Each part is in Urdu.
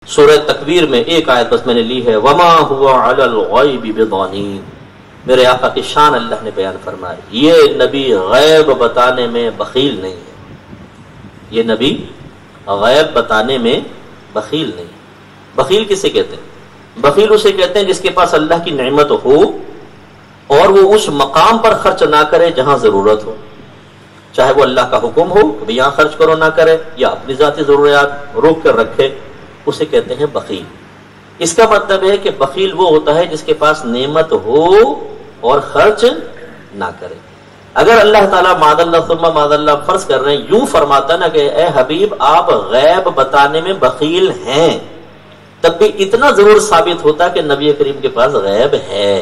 سورہ تکویر میں ایک آیت بس میں نے لی ہے، وما هو علی الغیب بضنین، میرے آقا کی شان اللہ نے بیان فرمائی، یہ نبی غیب بتانے میں بخیل نہیں ہے، یہ نبی غیب بتانے میں بخیل نہیں ہے۔ بخیل کسے کہتے ہیں؟ بخیل اسے کہتے ہیں جس کے پاس اللہ کی نعمت ہو اور وہ اس مقام پر خرچ نہ کرے جہاں ضرورت ہو، چاہے وہ اللہ کا حکم ہو کہ یہاں خرچ کرو نہ کرے، یا اپنی ذاتی ضروریات روک کر رکھے، اسے کہتے ہیں بخیل۔ اس کا مطلب ہے کہ بخیل وہ ہوتا ہے جس کے پاس نعمت ہو اور خرچ نہ کرے۔ اگر اللہ تعالیٰ معاذ اللہ ثم معاذ اللہ فرض کر رہے ہیں، یوں فرماتا نا کہ اے حبیب آپ غیب بتانے میں بخیل ہیں، تب بھی اتنا ضرور ثابت ہوتا کہ نبی کریم کے پاس غیب ہے،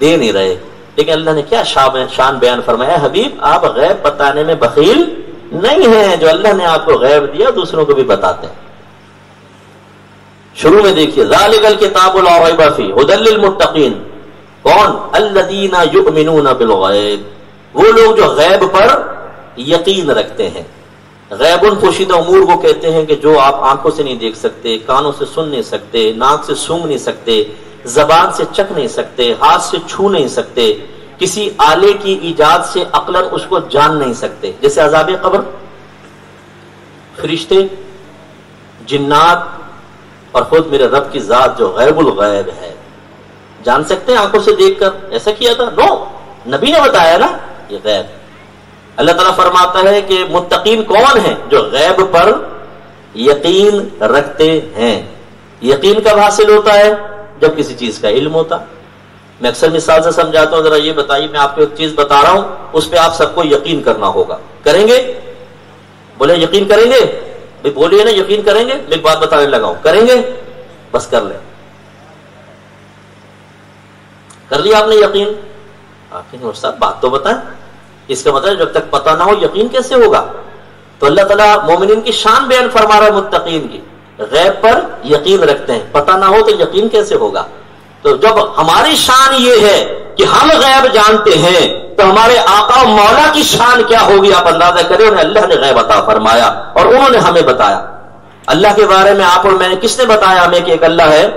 دے نہیں رہے، لیکن اللہ نے کیا شان بیان فرمایا، حبیب آپ غیب بتانے میں بخیل نہیں ہیں، جو اللہ نے آپ کو غیب دیا دوسروں کو بھی بتاتے ہیں۔ شروع میں دیکھیے ذالک الکتاب لا ریب فیہ ھدی للمتقین، کون؟ الذین یؤمنون بالغیب، وہ لوگ جو غیب پر یقین رکھتے ہیں۔ غیب پوشیدہ امور کو کہتے ہیں کہ جو آپ آنکھوں سے نہیں دیکھ سکتے، کانوں سے سن نہیں سکتے، ناک سے سونگھ نہیں سکتے، زبان سے چکھ نہیں سکتے، ہاتھ سے چھو نہیں سکتے، کسی آلے کی ایجاد سے عقلاً اس کو جان نہیں سکتے، جیسے عذاب قبر، فرشتے، جنات اور خود میرے رب کی ذات جو غیب الغیب ہے، جان سکتے ہیں آنکھوں سے دیکھ کر؟ ایسا کیا تھا؟ نو، نبی نے بتایا نا یہ غیب۔ اللہ تعالیٰ فرماتا ہے کہ متقین کون ہیں؟ جو غیب پر یقین رکھتے ہیں۔ یقین کب حاصل ہوتا ہے؟ جب کسی چیز کا علم ہوتا۔ میں اکثر مثال سے سمجھاتا ہوں، ذرا یہ بتائیے، میں آپ کو ایک چیز بتا رہا ہوں، اس پہ آپ سب کو یقین کرنا ہوگا، کریں گے؟ بولے یقین کریں گے؟ بھائی بولیے نا یقین کریں گے؟ میں ایک بات بتانے لگا ہوں، کریں گے؟ بس کر لیں۔ کر لیا آپ نے یقین؟ آپ نے استاد بات تو بتائیں۔ اس کا مطلب جب تک پتہ نہ ہو یقین کیسے ہوگا؟ تو اللہ تعالیٰ مومنین کی شان بیان فرما رہا ہے، متقین کی غیب پر یقین رکھتے ہیں، پتہ نہ ہو تو یقین کیسے ہوگا؟ تو جب ہماری شان یہ ہے کہ ہم غیب جانتے ہیں تو ہمارے آقا و مولا کی شان کیا ہوگی آپ اندازہ کریں۔ انہیں اللہ نے غیب عطا فرمایا اور انہوں نے ہمیں بتایا۔ اللہ کے بارے میں آپ اور میں نے کس نے بتایا ہمیں کہ ایک اللہ ہے؟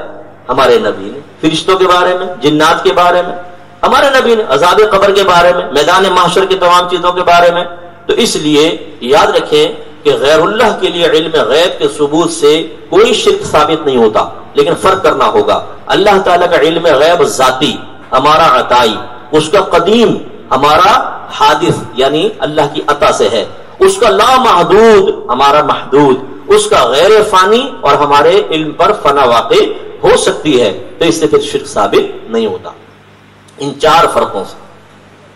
ہمارے نبی نے۔ فرشتوں کے بارے میں، جنات کے بارے میں ہمارے نبی نے، عذاب قبر کے بارے میں، میدان محشر کی تمام چیزوں کے بارے میں۔ تو اس لیے یاد رکھیں کہ غیر اللہ کے لیے علم غیب کے ثبوت سے کوئی شرک ثابت نہیں ہوتا، لیکن فرق کرنا ہوگا۔ اللہ تعالیٰ کا علم غیب ذاتی ہمارا عطائی، اس کا قدیم ہمارا حادث یعنی اللہ کی عطا سے ہے، اس کا لا محدود ہمارا محدود، اس کا غیر فانی اور ہمارے علم پر فنا واقع ہو سکتی ہے، تو اس سے پھر شرک ثابت نہیں ہوتا۔ ان چار فرقوں سے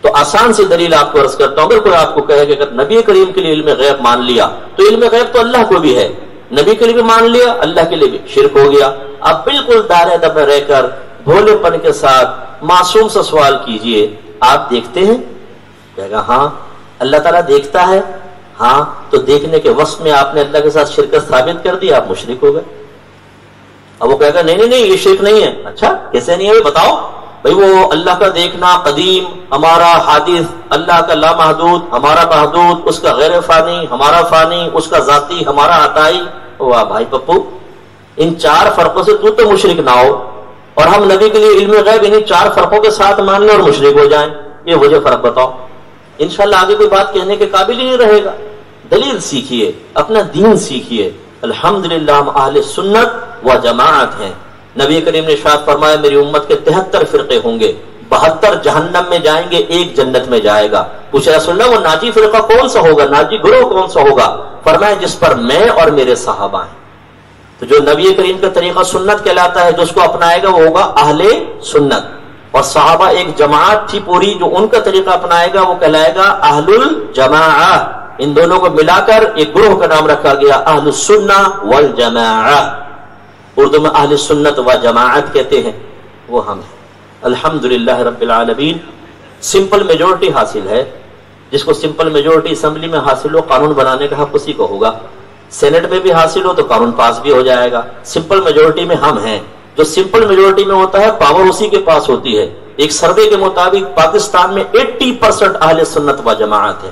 تو آسان سی دلیل آپ کو عرض کرتا ہوں۔ اگر کوئی آپ کو کہے کہ اگر نبی کریم کے لیے علم غیب مان لیا تو علم غیب تو اللہ کو بھی ہے، نبی کے لیے بھی مان لیا، اللہ کے لیے بھی، شرک ہو گیا۔ آپ بالکل دائرہ ادب میں رہ کر بھولے پن کے ساتھ معصوم سے سوال کیجئے، آپ دیکھتے ہیں؟ کہے گا ہاں۔ اللہ تعالیٰ دیکھتا ہے؟ ہاں۔ تو دیکھنے کے وصف میں آپ نے اللہ کے ساتھ شرکت ثابت کر دی، آپ مشرک ہو گئے۔ اب وہ کہے گا نہیں نہیں نہیں یہ شرک نہیں ہے۔ اچھا کیسے نہیں ہے بتاؤ؟ بھئی وہ اللہ کا دیکھنا قدیم ہمارا حادث، اللہ کا لامحدود ہمارا محدود، اس کا غیر فانی ہمارا فانی، اس کا ذاتی ہمارا عطائی۔ واہ بھائی پپو، ان چار فرقوں سے تو مشرک نہ ہو، اور ہم نبی کے لیے علم غیب انہیں چار فرقوں کے ساتھ مان لیں اور مشرک ہو جائیں، یہ وجہ فرق بتاؤ۔ انشاءاللہ آگے کوئی بات کہنے کے قابل ہی نہیں رہے گا۔ دلیل سیکھیے، اپنا دین سیکھیے۔ الحمدللہ ہم اہل سنت و جماعت ہیں۔ نبی کریم نے ارشاد فرمایا میری امت کے 73 فرقے ہوں گے، 72 جہنم میں جائیں گے، ایک جنت میں جائے گا۔ پوچھا رسول اللہ وہ ناجی فرقہ کون سا ہوگا، ناجی گروہ کون سا ہوگا؟ فرمایا جس پر میں اور میرے صحابہ ہیں۔ تو جو نبی کریم کا طریقہ سنت کہلاتا ہے، جو اس کو اپنائے گا وہ ہوگا اہل سنت، اور صحابہ ایک جماعت تھی پوری، جو ان کا طریقہ اپنائے گا وہ کہلائے گا اہل الجماعہ۔ ان دونوں کو ملا کر ایک گروہ کا نام رکھا گیا اہل السنہ والجماعہ۔ اردو میں اہل سنت و جماعت کہتے ہیں، وہ ہم ہیں۔ الحمدللہ رب العالمین۔ سمپل میجورٹی حاصل ہے، جس کو سمپل میجورٹی اسمبلی میں حاصل ہو قانون بنانے کا حق اسی کو ہوگا، سینٹ میں بھی حاصل ہو تو قانون پاس بھی ہو جائے گا۔ سمپل میجورٹی میں ہم ہیں۔ جو سمپل میجورٹی میں ہوتا ہے پاور اسی کے پاس ہوتی ہے۔ ایک سروے کے مطابق پاکستان میں 80% اہل سنت و جماعت ہے،